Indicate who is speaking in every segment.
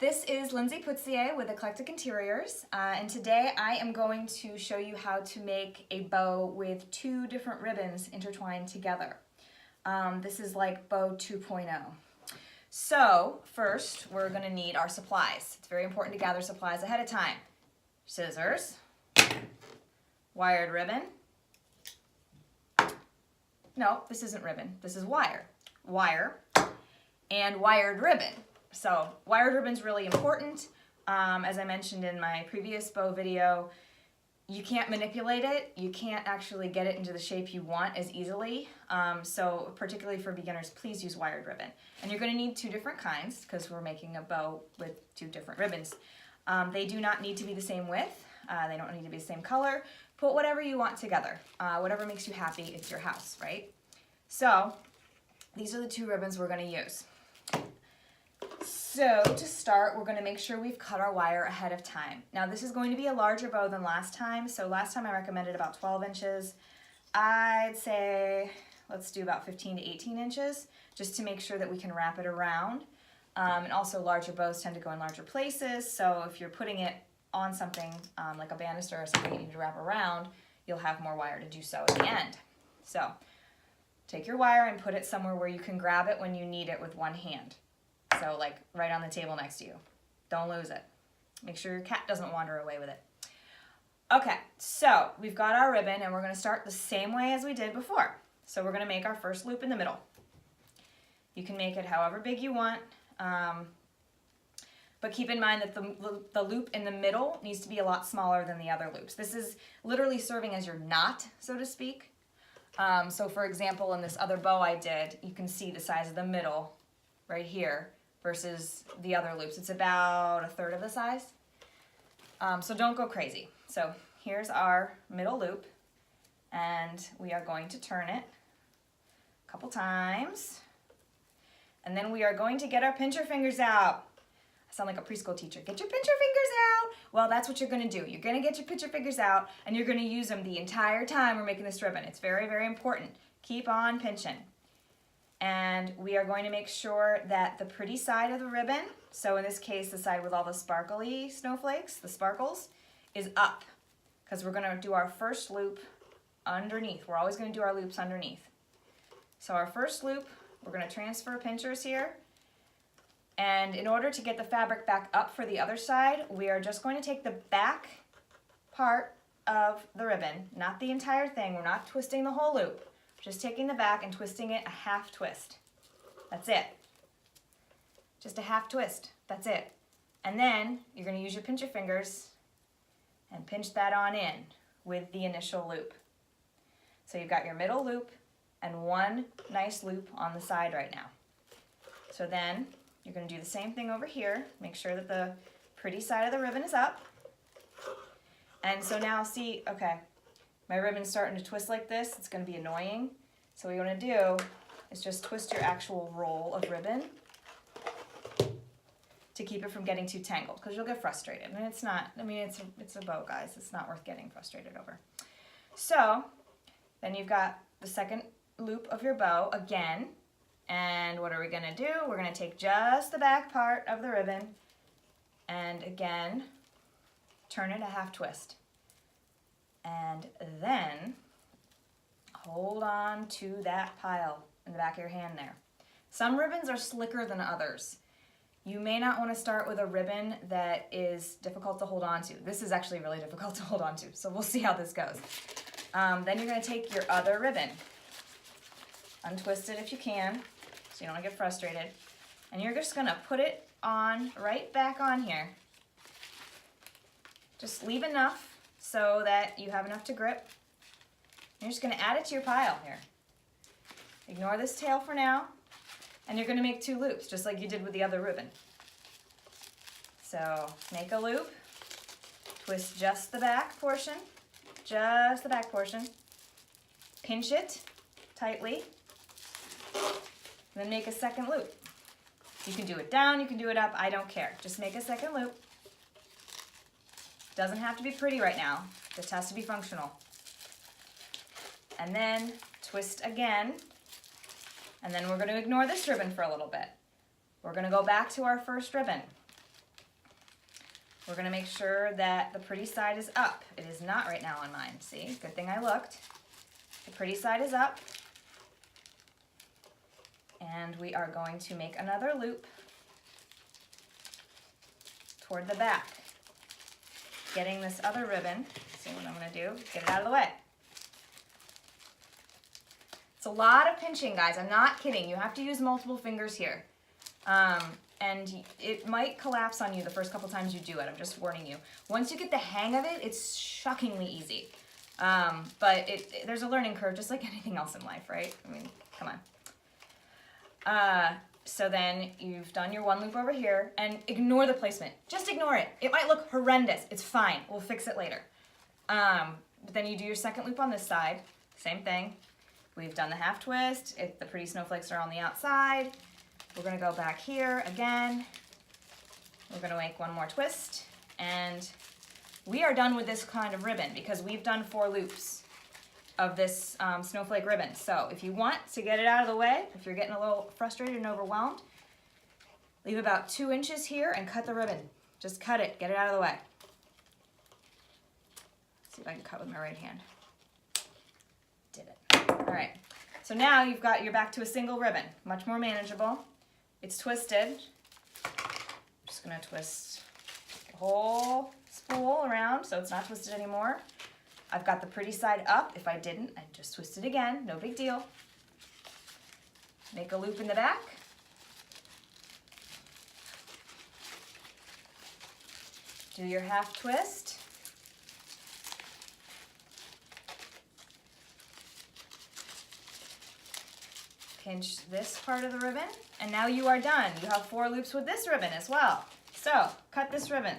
Speaker 1: This is Lindsay Putzier with Eclectic Interiors, and today I am going to show you how to make a bow with two different ribbons intertwined together. This is like bow 2.0. So first we're going to need our supplies. It's very important to gather supplies ahead of time. Scissors, wired ribbon. No, this isn't ribbon, this is wire. Wire and wired ribbon. So wired ribbon's really important. As I mentioned in my previous bow video, you can't manipulate it. You can't actually get it into the shape you want as easily. So particularly for beginners, please use wired ribbon. And you're going to need two different kinds because we're making a bow with two different ribbons. They do not need to be the same width. They don't need to be the same color. Put whatever you want together. Whatever makes you happy, it's your house, right? So these are the two ribbons we're going to use. So to start, we're going to make sure we've cut our wire ahead of time. Now this is going to be a larger bow than last time. So last time I recommended about 12 inches. I'd say let's do about 15 to 18 inches just to make sure that we can wrap it around. And also larger bows tend to go in larger places. So if you're putting it on something like a banister or something you need to wrap around, you'll have more wire to do so at the end. So take your wire and put it somewhere where you can grab it when you need it with one hand. So like right on the table next to you. Don't lose it. Make sure your cat doesn't wander away with it. Okay, so we've got our ribbon and we're going to start the same way as we did before. So we're going to make our first loop in the middle. You can make it however big you want, but keep in mind that the loop in the middle needs to be a lot smaller than the other loops. This is literally serving as your knot, so to speak. So for example, in this other bow I did, you can see the size of the middle right here versus the other loops. It's about a third of the size. So don't go crazy. So here's our middle loop and we are going to turn it a couple times. And then we are going to get our pincher fingers out. I sound like a preschool teacher. Get your pincher fingers out. Well, that's what you're going to do. You're going to get your pincher fingers out and you're going to use them the entire time we're making this ribbon. It's very, very important. Keep on pinching. And we are going to make sure that the pretty side of the ribbon, so in this case the side with all the sparkly snowflakes, the sparkles, is up. Because we're going to do our first loop underneath. We're always going to do our loops underneath. So our first loop, we're going to transfer pinchers here. And in order to get the fabric back up for the other side, we are just going to take the back part of the ribbon, not the entire thing. We're not twisting the whole loop. Just taking the back and twisting it a half twist. That's it. Just a half twist. That's it. And then you're going to use your pincher fingers and pinch that on in with the initial loop. So you've got your middle loop and one nice loop on the side right now. So then you're going to do the same thing over here. Make sure that the pretty side of the ribbon is up. And so now see, okay, my ribbon's starting to twist like this. It's going to be annoying. So what you want to do is just twist your actual roll of ribbon to keep it from getting too tangled because you'll get frustrated. And it's not, I mean, it's a bow, guys. It's not worth getting frustrated over. So then you've got the second loop of your bow again. And what are we going to do? We're going to take just the back part of the ribbon and again, turn it a half twist. And then hold on to that pile in the back of your hand there. Some ribbons are slicker than others. You may not want to start with a ribbon that is difficult to hold on to. This is actually really difficult to hold on to, so we'll see how this goes. Then you're going to take your other ribbon, untwist it if you can, so you don't want to get frustrated, and you're just going to put it on right back on here. Just leave enough so that you have enough to grip. You're just going to add it to your pile here. Ignore this tail for now, and you're going to make two loops, just like you did with the other ribbon. So make a loop, twist just the back portion, pinch it tightly, and then make a second loop. You can do it down, you can do it up, I don't care. Just make a second loop. Doesn't have to be pretty right now, just has to be functional. And then twist again, and then we're going to ignore this ribbon for a little bit. We're going to go back to our first ribbon. We're gonna make sure that the pretty side is up. It is not right now on mine, see? Good thing I looked. The pretty side is up. And we are going to make another loop toward the back. Getting this other ribbon, see what I'm gonna do, get it out of the way. It's a lot of pinching, guys, I'm not kidding. You have to use multiple fingers here. And it might collapse on you the first couple times you do it, I'm just warning you. Once you get the hang of it, it's shockingly easy. But there's a learning curve, just like anything else in life, right? I mean, come on. So then you've done your one loop over here, and ignore the placement. Just ignore it. It might look horrendous. It's fine. We'll fix it later. But then you do your second loop on this side. Same thing. We've done the half twist. The pretty snowflakes are on the outside. We're going to go back here again. We're going to make one more twist, and we are done with this kind of ribbon because we've done 4 loops of this snowflake ribbon. So if you want to get it out of the way, if you're getting a little frustrated and overwhelmed, leave about 2 inches here and cut the ribbon. Just cut it, get it out of the way. Let's see if I can cut with my right hand. Did it. All right, so now you're back to a single ribbon, much more manageable. It's twisted. I'm just gonna twist the whole spool around so it's not twisted anymore. I've got the pretty side up. If I didn't, I'd just twist it again, no big deal. Make a loop in the back. Do your half twist. Pinch this part of the ribbon, and now you are done. You have 4 loops with this ribbon as well. So, cut this ribbon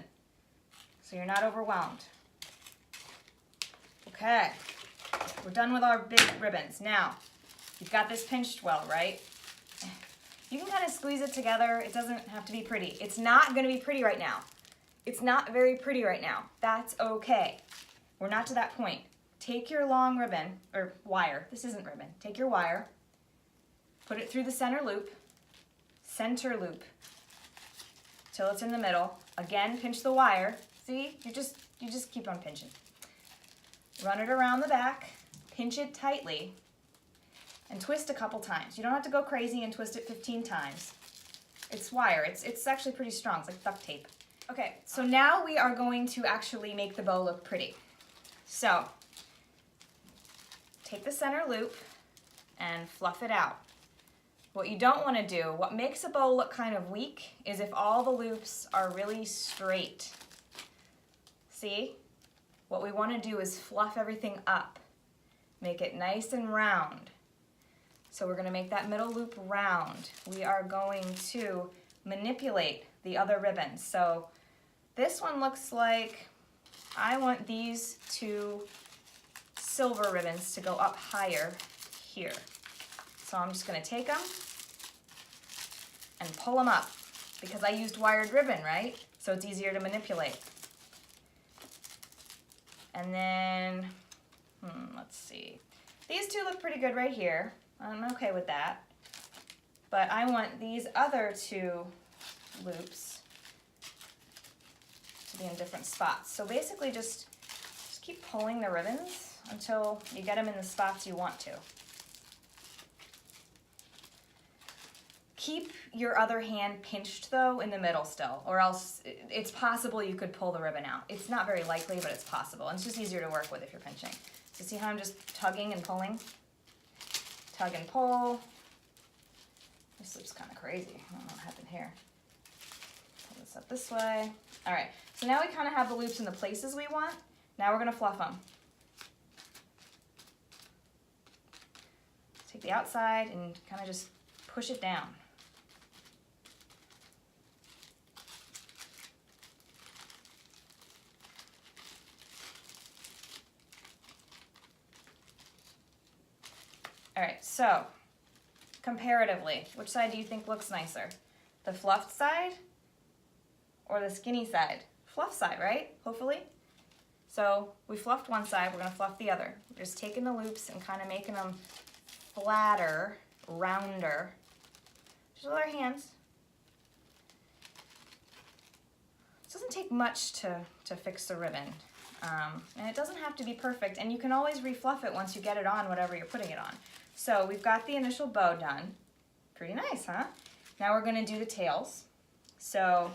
Speaker 1: so you're not overwhelmed. Okay, we're done with our big ribbons. Now, you've got this pinched well, right? You can kind of squeeze it together. It doesn't have to be pretty. It's not going to be pretty right now. It's not very pretty right now. That's okay. We're not to that point. Take your long ribbon, or wire. This isn't ribbon. Take your wire. Put it through the center loop till it's in the middle. Again, pinch the wire. See, you just keep on pinching. Run it around the back, pinch it tightly, and twist a couple times. You don't have to go crazy and twist it 15 times. It's wire, it's actually pretty strong, it's like duct tape. Okay, so now we are going to actually make the bow look pretty. So, take the center loop and fluff it out. What you don't want to do, what makes a bow look kind of weak, is if all the loops are really straight. See? What we want to do is fluff everything up. Make it nice and round. So we're going to make that middle loop round. We are going to manipulate the other ribbons. So this one looks like I want these 2 silver ribbons to go up higher here. So I'm just going to take them and pull them up because I used wired ribbon, right? So it's easier to manipulate. And then, let's see. These 2 look pretty good right here. I'm okay with that. But I want these other 2 loops to be in different spots. So basically just keep pulling the ribbons until you get them in the spots you want to. Keep your other hand pinched though in the middle still, or else it's possible you could pull the ribbon out. It's not very likely, but it's possible. And it's just easier to work with if you're pinching. So see how I'm just tugging and pulling? Tug and pull. This looks kind of crazy. I don't know what happened here. Pull this up this way. All right, so now we kind of have the loops in the places we want. Now we're gonna fluff them. Take the outside and kind of just push it down. All right, so comparatively, which side do you think looks nicer? The fluffed side or the skinny side? Fluff side, right? Hopefully. So we fluffed one side, we're gonna fluff the other. We're just taking the loops and kind of making them flatter, rounder. Just with our hands. It doesn't take much to fix the ribbon. And it doesn't have to be perfect, and you can always refluff it once you get it on whatever you're putting it on. So we've got the initial bow done. Pretty nice, huh? Now we're gonna do the tails. So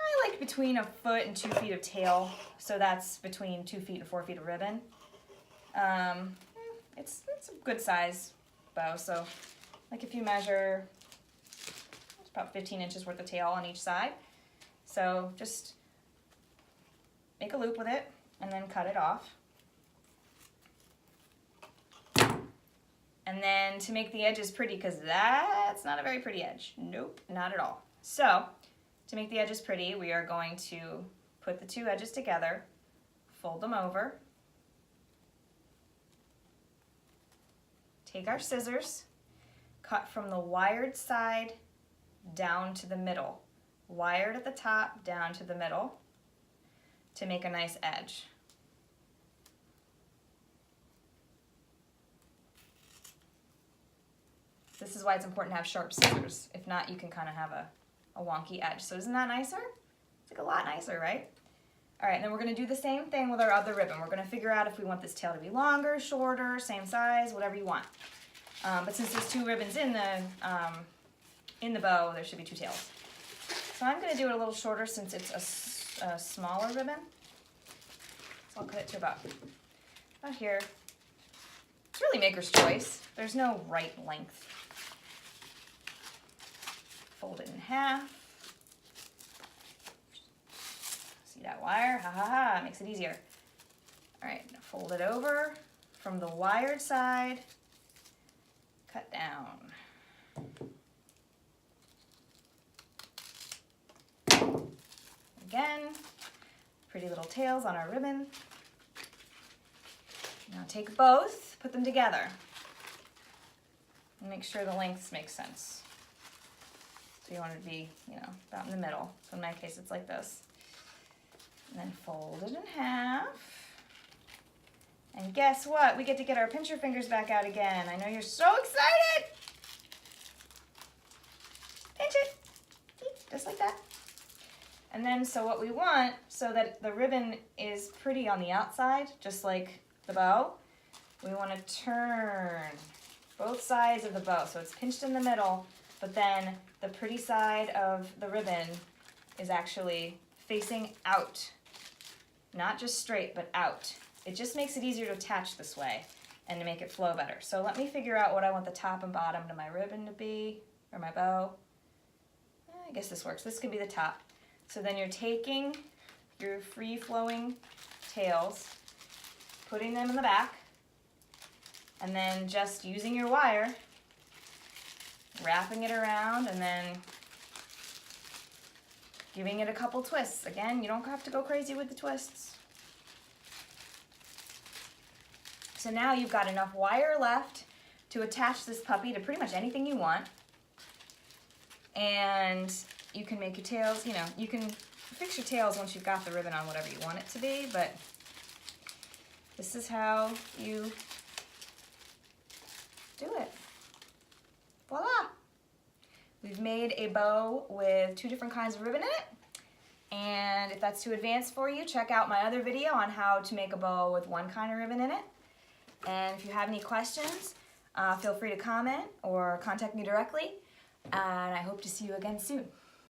Speaker 1: I like between 1 foot and 2 feet of tail, so that's between 2 feet and 4 feet of ribbon. It's a good size bow, so like if you measure, it's about 15 inches worth of tail on each side. So just make a loop with it and then cut it off. And then to make the edges pretty, because that's not a very pretty edge. Nope, not at all. So to make the edges pretty, we are going to put the 2 edges together, fold them over, take our scissors, cut from the wired side down to the middle, wired at the top down to the middle to make a nice edge. This is why it's important to have sharp scissors. If not, you can kind of have a wonky edge. So isn't that nicer? It's like a lot nicer, right? All right, and then we're gonna do the same thing with our other ribbon. We're gonna figure out if we want this tail to be longer, shorter, same size, whatever you want. But since there's 2 ribbons in the bow, there should be 2 tails. So I'm gonna do it a little shorter since it's a smaller ribbon. So I'll cut it to about here. It's really maker's choice. There's no right length. Fold it in half. See that wire? Ha ha ha, makes it easier. All right, now fold it over from the wired side, cut down. Again, pretty little tails on our ribbon. Now take both, put them together, and make sure the lengths make sense. So you want it to be, about in the middle. So in my case, it's like this. And then fold it in half. And guess what? We get to get our pincher fingers back out again. I know you're so excited. Pinch it. See? Just like that. And then, so what we want, so that the ribbon is pretty on the outside, just like the bow, we want to turn both sides of the bow. So it's pinched in the middle, but then the pretty side of the ribbon is actually facing out. Not just straight, but out. It just makes it easier to attach this way and to make it flow better. So let me figure out what I want the top and bottom to my ribbon to be, or my bow. I guess this works. This could be the top. So then you're taking your free-flowing tails, putting them in the back, and then just using your wire, wrapping it around, and then giving it a couple twists. Again, you don't have to go crazy with the twists. So now you've got enough wire left to attach this puppy to pretty much anything you want. And you can make your tails, you can fix your tails once you've got the ribbon on whatever you want it to be, but this is how you do it. Voila! We've made a bow with 2 different kinds of ribbon in it. And if that's too advanced for you, check out my other video on how to make a bow with 1 kind of ribbon in it. And if you have any questions, feel free to comment or contact me directly. And I hope to see you again soon.